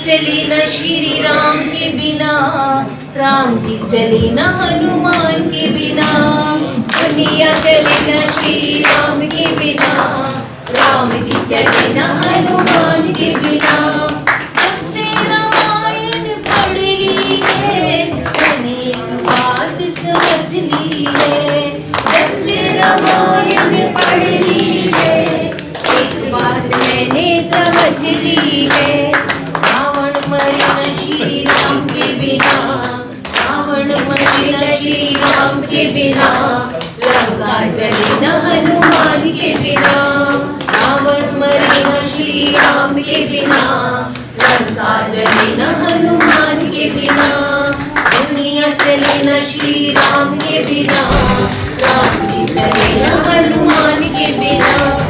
चली न श्री राम के बिना, राम जी चले न हनुमान के बिना। दुनिया चले न श्री राम के बिना, राम जी चले न हनुमान के बिना। जब से रामायण पढ़ ली है, मैंने एक बात समझ ली है। जब से रामायण पढ़ ली है, एक बात मैंने समझ ली है। रावण मरे न श्री राम के बिना, रावण मरे न श्री राम के बिना। लंका जले न हनुमान के बिना, रावण मरे न श्री राम के बिना। लंका जले न हनुमान के बिना। दुनिया चले न श्री राम के बिना, राम जी चले न हनुमान के बिना।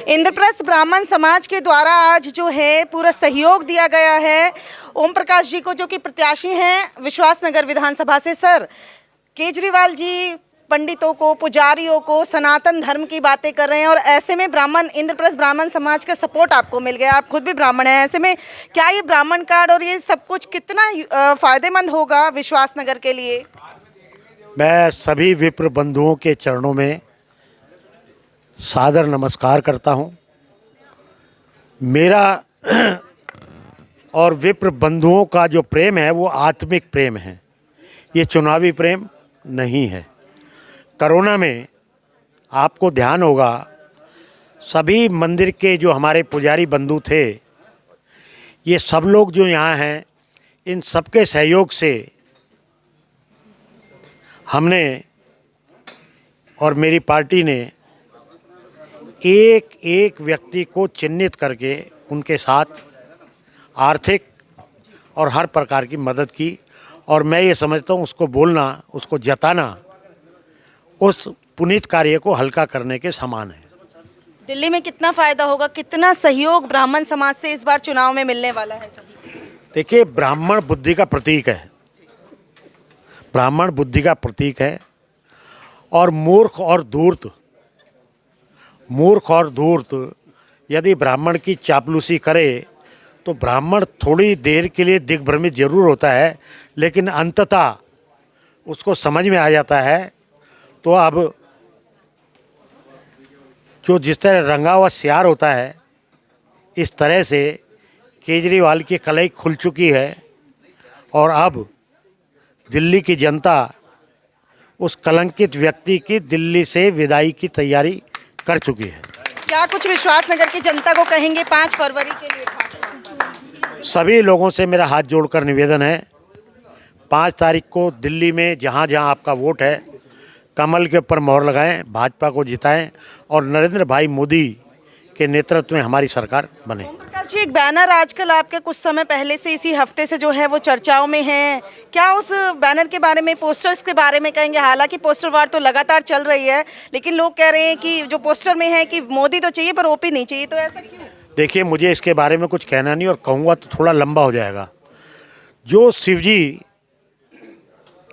इंद्रप्रस्थ ब्राह्मण समाज के द्वारा आज जो है पूरा सहयोग दिया गया है ओम प्रकाश जी को, जो कि प्रत्याशी हैं विश्वासनगर विधानसभा से। सर, केजरीवाल जी पंडितों को, पुजारियों को सनातन धर्म की बातें कर रहे हैं और ऐसे में इंद्रप्रस्थ ब्राह्मण समाज का सपोर्ट आपको मिल गया, आप खुद भी ब्राह्मण हैं। ऐसे में क्या ये ब्राह्मण कार्ड और ये सब कुछ कितना फ़ायदेमंद होगा विश्वासनगर के लिए? मैं सभी विप्र बंधुओं के चरणों में सादर नमस्कार करता हूं। मेरा और विप्र बंधुओं का जो प्रेम है वो आत्मिक प्रेम है, ये चुनावी प्रेम नहीं है। कोरोना में आपको ध्यान होगा, सभी मंदिर के जो हमारे पुजारी बंधु थे, ये सब लोग जो यहाँ हैं, इन सबके सहयोग से हमने और मेरी पार्टी ने एक एक व्यक्ति को चिन्हित करके उनके साथ आर्थिक और हर प्रकार की मदद की। और मैं ये समझता हूँ उसको बोलना, उसको जताना उस पुनीत कार्य को हल्का करने के समान है। दिल्ली में कितना फ़ायदा होगा, कितना सहयोग ब्राह्मण समाज से इस बार चुनाव में मिलने वाला है सभी? देखिए, ब्राह्मण बुद्धि का प्रतीक है, ब्राह्मण बुद्धि का प्रतीक है। और मूर्ख और धूर्त यदि ब्राह्मण की चापलूसी करे तो ब्राह्मण थोड़ी देर के लिए दिग्भ्रमित जरूर होता है, लेकिन अंततः उसको समझ में आ जाता है। तो अब जो जिस तरह रंगा हुआ सियार होता है, इस तरह से केजरीवाल की कलई खुल चुकी है और अब दिल्ली की जनता उस कलंकित व्यक्ति की दिल्ली से विदाई की तैयारी कर चुकी है। क्या कुछ विश्वासनगर की जनता को कहेंगे 5 फरवरी के लिए? सभी लोगों से मेरा हाथ जोड़कर निवेदन है, 5 तारीख को दिल्ली में जहाँ जहाँ आपका वोट है, कमल के ऊपर मोहर लगाएं, भाजपा को जिताएं और नरेंद्र भाई मोदी के नेतृत्व में हमारी सरकार बने। ओम प्रकाश जी, एक बैनर आजकल आपके कुछ समय पहले से, इसी हफ्ते से जो है वो चर्चाओं में है, क्या उस बैनर के बारे में, पोस्टर्स के बारे में कहेंगे? हालांकि पोस्टर वार तो लगातार चल रही है, लेकिन लोग कह रहे हैं कि जो पोस्टर में है कि मोदी तो चाहिए पर ओपी नहीं चाहिए, तो ऐसा क्यों? देखिए, मुझे इसके बारे में कुछ कहना नहीं, और कहूँगा तो थोड़ा लंबा हो जाएगा। जो शिवजी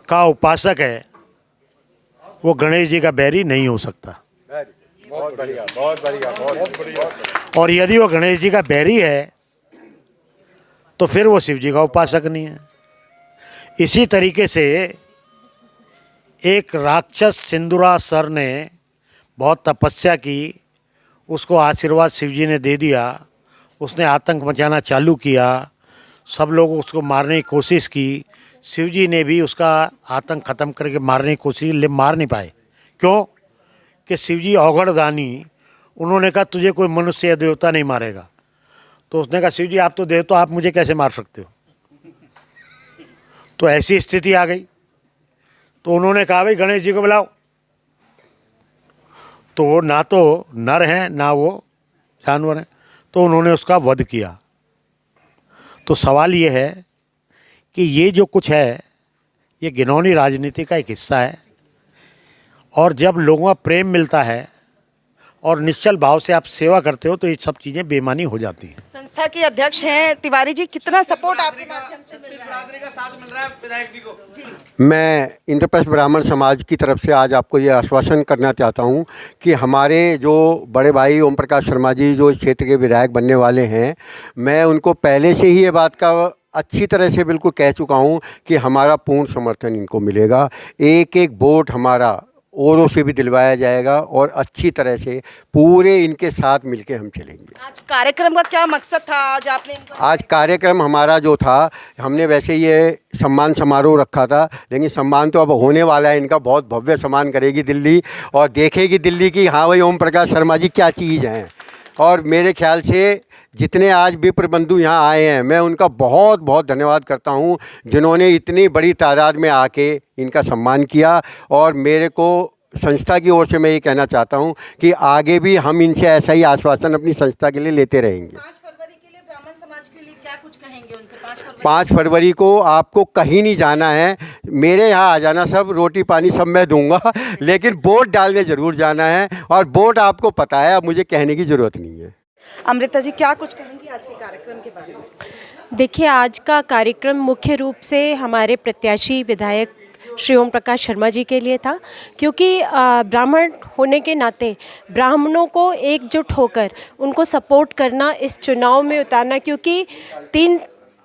का उपासक है वो गणेश जी का बैरी नहीं हो सकता। बहुत बढ़िया, बहुत बढ़िया, बहुत बढ़िया। और यदि वो गणेश जी का बैरी है तो फिर वो शिव जी का उपासक नहीं है। इसी तरीके से एक राक्षस सिंदूरासुर ने बहुत तपस्या की, उसको आशीर्वाद शिव जी ने दे दिया, उसने आतंक मचाना चालू किया, सब लोग उसको मारने की कोशिश की। शिव जी ने भी उसका आतंक ख़त्म करके मारने की कोशिश, ले मार नहीं पाए। क्यों? कि शिव जी अवगढ़ दानी, उन्होंने कहा तुझे कोई मनुष्य या देवता नहीं मारेगा। तो उसने कहा शिव जी आप तो देव, तो आप मुझे कैसे मार सकते हो? तो ऐसी स्थिति आ गई। तो उन्होंने कहा भाई गणेश जी को बुलाओ। तो वो ना तो नर हैं ना वो जानवर हैं, तो उन्होंने उसका वध किया। तो सवाल ये है कि ये जो कुछ है ये घिनौनी राजनीति का एक हिस्सा है। और जब लोगों का प्रेम मिलता है और निश्चल भाव से आप सेवा करते हो तो ये सब चीज़ें बेमानी हो जाती हैं। संस्था के अध्यक्ष हैं तिवारी जी, कितना सपोर्ट आपके माध्यम से मिल रहा है? मैं इंद्रप्रस्थ ब्राह्मण समाज की तरफ से आज आपको ये आश्वासन करना चाहता हूँ कि हमारे जो बड़े भाई ओम प्रकाश शर्मा जी जो इस क्षेत्र के विधायक बनने वाले हैं, मैं उनको पहले से ही ये बात का अच्छी तरह से बिल्कुल कह चुका हूँ कि हमारा पूर्ण समर्थन इनको मिलेगा। एक एक वोट हमारा औरों से भी दिलवाया जाएगा और अच्छी तरह से पूरे इनके साथ मिलके हम चलेंगे। आज कार्यक्रम का क्या मकसद था? आज आपने इनको आज कार्यक्रम हमारा जो था, हमने वैसे ये सम्मान समारोह रखा था, लेकिन सम्मान तो अब होने वाला है इनका। बहुत भव्य सम्मान करेगी दिल्ली और देखेगी दिल्ली की हाँ भाई ओम प्रकाश शर्मा जी क्या चीज़ हैं। और मेरे ख्याल से जितने आज विप्र बंधु यहाँ आए हैं, मैं उनका बहुत बहुत धन्यवाद करता हूँ जिन्होंने इतनी बड़ी तादाद में आके इनका सम्मान किया। और मेरे को संस्था की ओर से मैं ये कहना चाहता हूँ कि आगे भी हम इनसे ऐसा ही आश्वासन अपनी संस्था के लिए लेते रहेंगे। 5 फरवरी के लिए ब्राह्मण समाज के लिए क्या कुछ कहेंगे उनसे? 5 फरवरी को आपको कहीं नहीं जाना है, मेरे यहाँ आ जाना, सब रोटी पानी सब मैं दूंगा, लेकिन वोट डालने ज़रूर जाना है। और वोट आपको पता है, अब मुझे कहने की ज़रूरत नहीं है। अमृता जी क्या कुछ कहेंगी आज के कार्यक्रम के बारे में? देखिए, आज का कार्यक्रम मुख्य रूप से हमारे प्रत्याशी विधायक श्री ओम प्रकाश शर्मा जी के लिए था, क्योंकि ब्राह्मण होने के नाते ब्राह्मणों को एकजुट होकर उनको सपोर्ट करना, इस चुनाव में उतारना, क्योंकि 3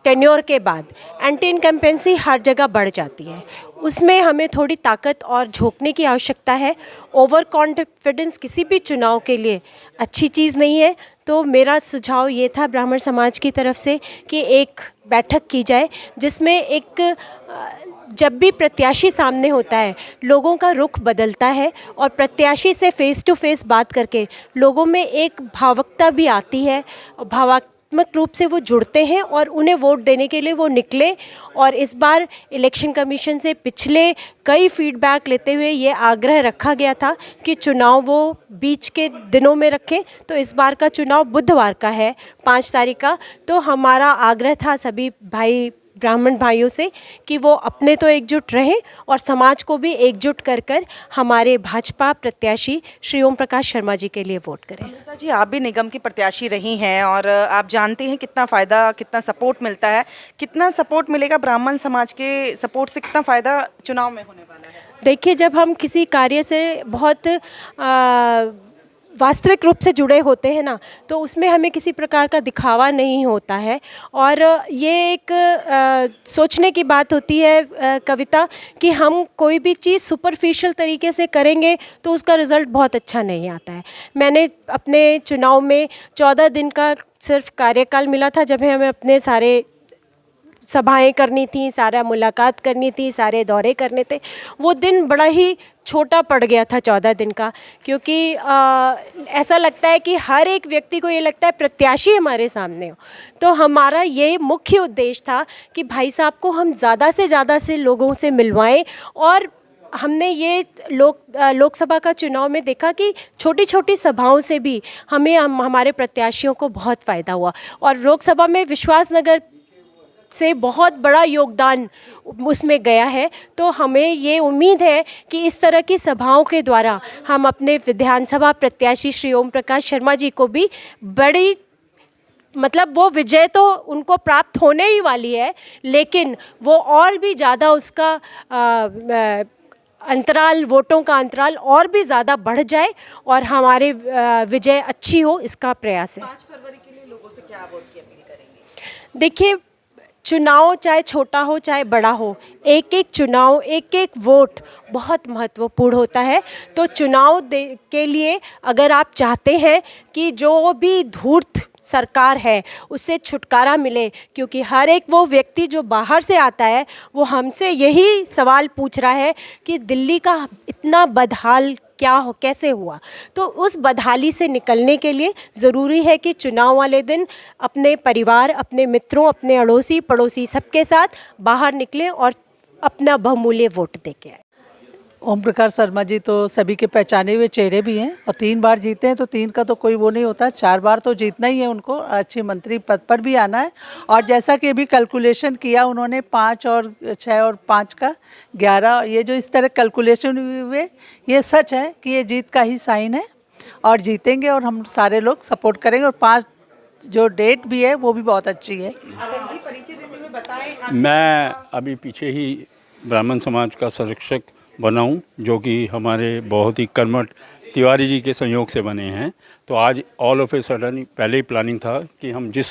टेन्योर के बाद एंटी इनकम्पेंसी हर जगह बढ़ जाती है, उसमें हमें थोड़ी ताकत और झोंकने की आवश्यकता है। ओवर कॉन्फिडेंस किसी भी चुनाव के लिए अच्छी चीज़ नहीं है। तो मेरा सुझाव ये था ब्राह्मण समाज की तरफ से कि एक बैठक की जाए जिसमें एक जब भी प्रत्याशी सामने होता है लोगों का रुख बदलता है और प्रत्याशी से फेस टू फेस बात करके लोगों में एक भावुकता भी आती है, भावनात्मक रूप से वो जुड़ते हैं और उन्हें वोट देने के लिए वो निकले। और इस बार इलेक्शन कमीशन से पिछले कई फीडबैक लेते हुए ये आग्रह रखा गया था कि चुनाव वो बीच के दिनों में रखें। तो इस बार का चुनाव बुधवार का है, 5 तारीख का। तो हमारा आग्रह था सभी ब्राह्मण भाइयों से कि वो अपने तो एकजुट रहें और समाज को भी एकजुट कर कर हमारे भाजपा प्रत्याशी श्री ओम प्रकाश शर्मा जी के लिए वोट करें। अमृता जी आप भी निगम की प्रत्याशी रही हैं और आप जानते हैं कितना फ़ायदा, कितना सपोर्ट मिलता है। कितना सपोर्ट मिलेगा ब्राह्मण समाज के सपोर्ट से, कितना फ़ायदा चुनाव में होने वाला है? देखिए, जब हम किसी कार्य से बहुत वास्तविक रूप से जुड़े होते हैं ना, तो उसमें हमें किसी प्रकार का दिखावा नहीं होता है। और ये एक सोचने की बात होती है कविता कि हम कोई भी चीज़ सुपरफिशियल तरीके से करेंगे तो उसका रिज़ल्ट बहुत अच्छा नहीं आता है। मैंने अपने चुनाव में 14 दिन का सिर्फ कार्यकाल मिला था, जब हमें अपने सारे सभाएं करनी थी, सारा मुलाकात करनी थी, सारे दौरे करने थे। वो दिन बड़ा ही छोटा पड़ गया था 14 दिन का, क्योंकि ऐसा लगता है कि हर एक व्यक्ति को ये लगता है प्रत्याशी हमारे सामने हो। तो हमारा ये मुख्य उद्देश्य था कि भाई साहब को हम ज़्यादा से ज़्यादा से लोगों से मिलवाएं। और हमने ये लोकसभा का चुनाव में देखा कि छोटी छोटी सभाओं से भी हमारे प्रत्याशियों को बहुत फ़ायदा हुआ। और लोकसभा में विश्वासनगर से बहुत बड़ा योगदान उसमें गया है। तो हमें ये उम्मीद है कि इस तरह की सभाओं के द्वारा हम अपने विधानसभा प्रत्याशी श्री ओम प्रकाश शर्मा जी को भी बड़ी, मतलब वो विजय तो उनको प्राप्त होने ही वाली है, लेकिन वो और भी ज़्यादा उसका अंतराल, वोटों का अंतराल और भी ज़्यादा बढ़ जाए और हमारे विजय अच्छी हो, इसका प्रयास है। 5 फरवरी के लिए लोगों से क्या वोट की अपील करेंगे? देखिए, चुनाव चाहे छोटा हो चाहे बड़ा हो, एक एक चुनाव, एक एक वोट बहुत महत्वपूर्ण होता है। तो चुनाव के लिए अगर आप चाहते हैं कि जो भी धूर्त सरकार है उससे छुटकारा मिले, क्योंकि हर एक वो व्यक्ति जो बाहर से आता है वो हमसे यही सवाल पूछ रहा है कि दिल्ली का इतना बदहाल क्या हो, कैसे हुआ। तो उस बदहाली से निकलने के लिए ज़रूरी है कि चुनाव वाले दिन अपने परिवार, अपने मित्रों, अपने अड़ोसी पड़ोसी सबके साथ बाहर निकले और अपना बहुमूल्य वोट देके आए। ओम प्रकाश शर्मा जी तो सभी के पहचाने हुए चेहरे भी हैं और 3 बार जीते हैं, तो 3 का तो कोई वो नहीं होता, 4 बार तो जीतना ही है उनको, अच्छे मंत्री पद पर भी आना है। और जैसा कि अभी कैलकुलेशन किया उन्होंने 5 और 6 और 5 का 11, ये जो इस तरह कैलकुलेशन हुए ये सच है कि ये जीत का ही साइन है और जीतेंगे और हम सारे लोग सपोर्ट करेंगे। और 5 जो डेट भी है वो भी बहुत अच्छी है। मैं अभी पीछे ही ब्राह्मण समाज का संरक्षक बना हूँ, जो कि हमारे बहुत ही कर्मठ तिवारी जी के संयोग से बने हैं। तो आज ऑल ऑफ ए सडन पहले ही प्लानिंग था कि हम जिस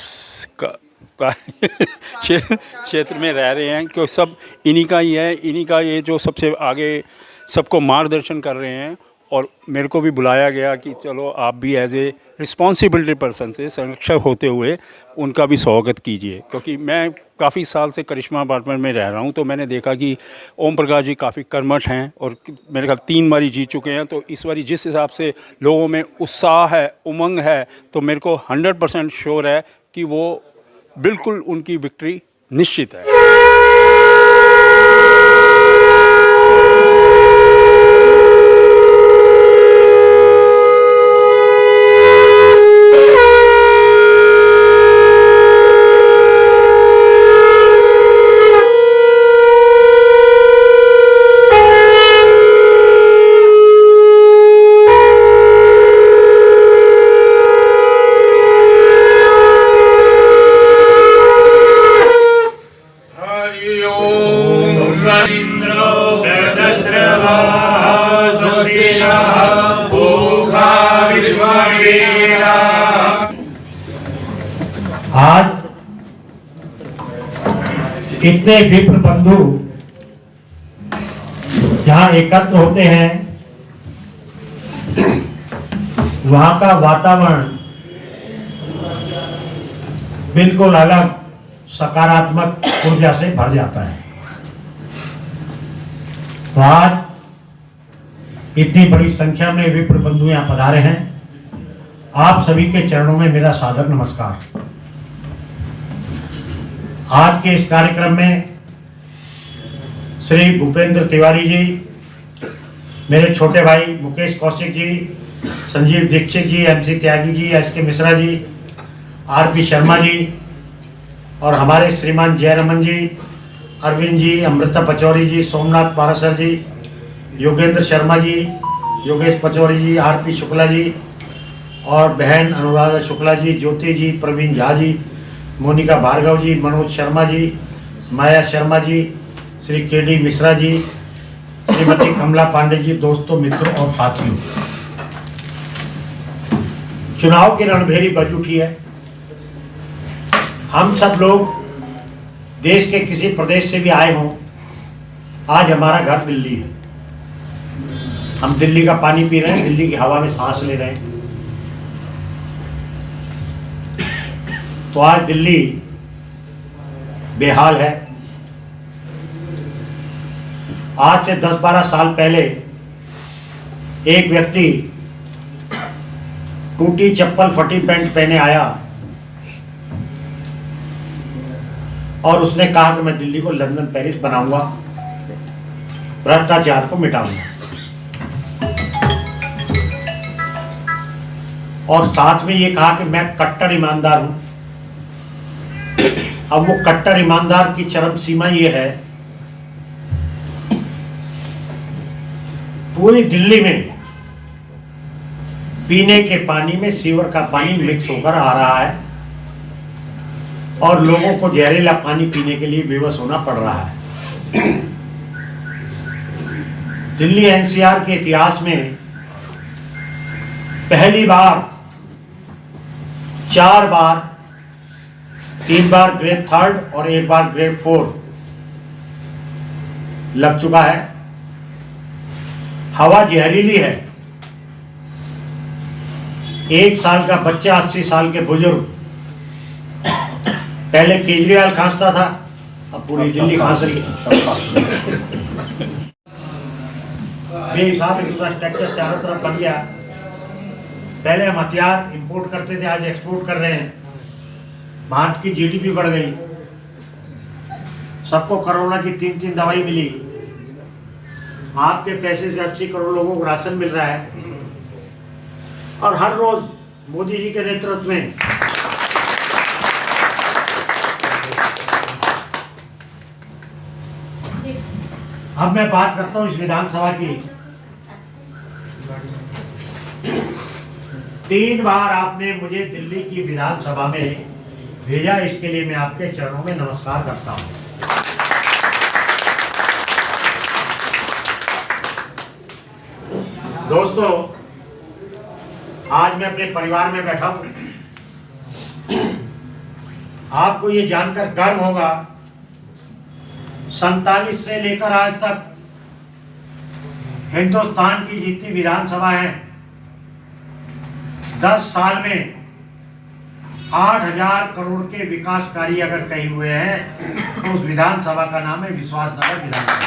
क्षेत्र में रह रहे हैं, क्योंकि सब इन्हीं का ही है, इन्हीं का ये जो सबसे आगे सबको मार्गदर्शन कर रहे हैं। और मेरे को भी बुलाया गया कि चलो आप भी एज ए रिस्पॉन्सिबिलिटी पर्सन से संरक्षक होते हुए उनका भी स्वागत कीजिए, क्योंकि मैं काफ़ी साल से करिश्मा अपार्टमेंट में रह रहा हूं, तो मैंने देखा कि ओम प्रकाश जी काफ़ी कर्मठ हैं और मेरे ख्याल 3 बारी जीत चुके हैं। तो इस बारी जिस हिसाब से लोगों में उत्साह है, उमंग है, तो मेरे को 100% श्योर है कि वो बिल्कुल उनकी विक्ट्री निश्चित है। आज इतने विप्र बंधु जहां एकत्र होते हैं, वहां का वातावरण बिल्कुल अलग सकारात्मक ऊर्जा से भर जाता है। तो आज इतनी बड़ी संख्या में विप्र बंधु यहाँ पधारे हैं। आप सभी के चरणों में मेरा सादर नमस्कार। आज के इस कार्यक्रम में श्री भूपेंद्र तिवारी जी, मेरे छोटे भाई मुकेश कौशिक जी, संजीव दीक्षित जी, MC Tyagi ji, SK Mishra ji, RP Sharma ji और हमारे श्रीमान जयरमन जी, अरविंद जी, अमृता पचौरी जी, सोमनाथ पारासर जी, योगेंद्र शर्मा जी, योगेश पचौरी जी, RP शुक्ला जी और बहन अनुराधा शुक्ला जी, ज्योति जी, प्रवीण झा जी, मोनिका भार्गव जी, मनोज शर्मा जी, माया शर्मा जी, श्री KD मिश्रा जी, श्रीमती कमला पांडे जी, दोस्तों, मित्रों और साथियों, चुनाव की रणभेरी बज उठी है। हम सब लोग देश के किसी प्रदेश से भी आए हों, आज हमारा घर दिल्ली है। हम दिल्ली का पानी पी रहे हैं, दिल्ली की हवा में सांस ले रहे हैं। तो आज दिल्ली बेहाल है। आज से 10-12 साल पहले एक व्यक्ति टूटी चप्पल, फटी पैंट पहने आया और उसने कहा कि मैं दिल्ली को लंदन, पेरिस बनाऊंगा, भ्रष्टाचार को मिटाऊंगा। और साथ में ये कहा कि मैं कट्टर ईमानदार हूं। अब वो कट्टर ईमानदार की चरम सीमा ये है, पूरी दिल्ली में पीने के पानी में सीवर का पानी मिक्स होकर आ रहा है और लोगों को जहरीला पानी पीने के लिए बेबस होना पड़ रहा है। दिल्ली NCR के इतिहास में पहली बार 4 बार, 3 बार ग्रेड 3 और 1 बार ग्रेड 4 लग चुका है। हवा जहरीली है। 1 साल का बच्चा, 80 साल के बुजुर्ग पहले केजरीवाल खांसता था, अब पूरी दिल्ली खांस रही है। बेहिसाब इंफ्रास्ट्रक्चर चारों तरफ बन गया। पहले हम हथियार इंपोर्ट करते थे, आज एक्सपोर्ट कर रहे हैं। भारत की जीडीपी बढ़ गई, सबको कोरोना की 3-3 दवाई मिली, आपके पैसे से 80 करोड़ लोगों को राशन मिल रहा है, और हर रोज मोदी जी के नेतृत्व में अब मैं बात करता हूं इस विधानसभा की। 3 बार आपने मुझे दिल्ली की विधानसभा में भेजा, इसके लिए मैं आपके चरणों में नमस्कार करता हूं। दोस्तों, आज मैं अपने परिवार में बैठा हूं। आपको ये जानकर गर्व होगा, 47 से लेकर आज तक हिंदुस्तान की जितनी विधानसभा है, 10 साल में 8,000 करोड़ के विकास कार्य अगर कहीं हुए हैं तो उस विधानसभा का नाम है विश्वासनगर विधानसभा।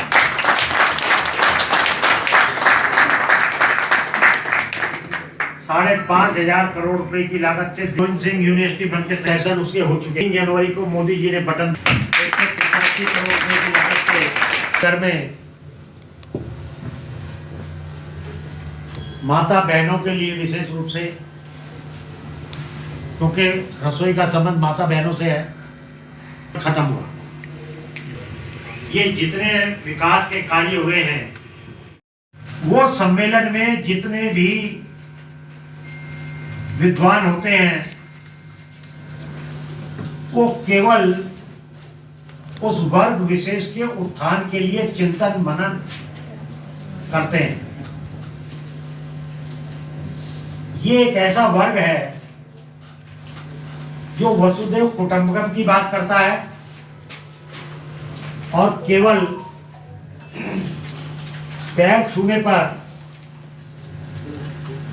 5,500 करोड़ रुपए की लागत से जोन सिंह यूनिवर्सिटी बनकर सेशन उसके हो चुके हैं। 3 जनवरी को मोदी जी ने बटन 185 करोड़ रुपए की लागत से घर में माता बहनों के लिए विशेष रूप से, क्योंकि रसोई का संबंध माता बहनों से है, खत्म हुआ। ये जितने विकास के कार्य हुए हैं, वो सम्मेलन में जितने भी विद्वान होते हैं वो केवल उस वर्ग विशेष के उत्थान के लिए चिंतन मनन करते हैं। ये एक ऐसा वर्ग है जो वसुदेव कुटुंबकम की बात करता है और केवल पैर छूने पर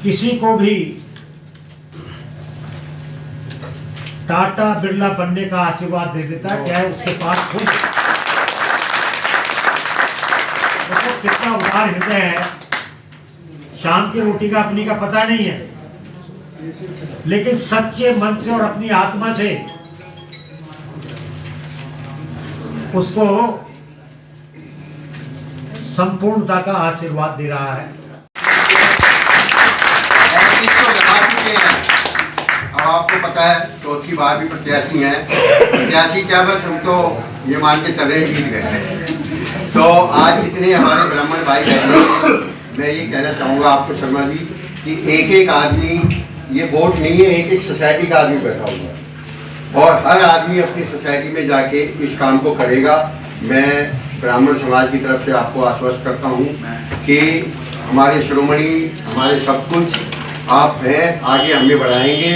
किसी को भी टाटा बिरला बनने का आशीर्वाद दे देता है, चाहे उसके पास खुद उसको कितना उदार हृदय है। शाम की रोटी का अपनी का पता नहीं है, लेकिन सच्चे मन से और अपनी आत्मा से उसको संपूर्णता का आशीर्वाद दे रहा है। अब आपको पता है, चौथी बार भी प्रत्याशी हैं। प्रत्याशी क्या, बस हम तो ये मान के चले जीत गए। तो आज जितने हमारे ब्राह्मण भाई बहन, मैं ये कहना चाहूँगा आपको शर्मा जी कि एक एक आदमी, ये वोट नहीं है, एक एक सोसाइटी का आदमी बैठा हुआ है और हर आदमी अपनी सोसाइटी में जाके इस काम को करेगा। मैं ब्राह्मण समाज की तरफ से आपको आश्वस्त करता हूँ कि हमारे शिरोमणि, हमारे सब कुछ आप हैं, आगे हमें बढ़ाएंगे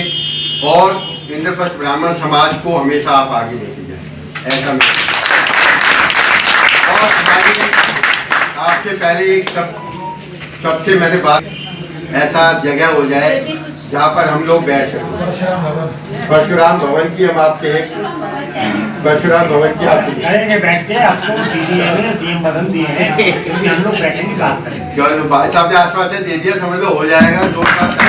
और इंद्रप्रस्थ ब्राह्मण समाज को हमेशा आप आगे लेके जाएं, ऐसा मैं। और आपसे पहले एक सबसे मैंने बात, ऐसा जगह हो जाए जहाँ पर हम लोग बैठ सकें। परशुराम भवन की हम आपसे परशुराम भवन की आपसे बैठते हैं, आपको टीम बदल दिए हैं, हम लोग बैठेंगे, बात करेंगे। भाई साहब ने आश्वासन दे दिया, समझ लो हो जाएगा 2 साल।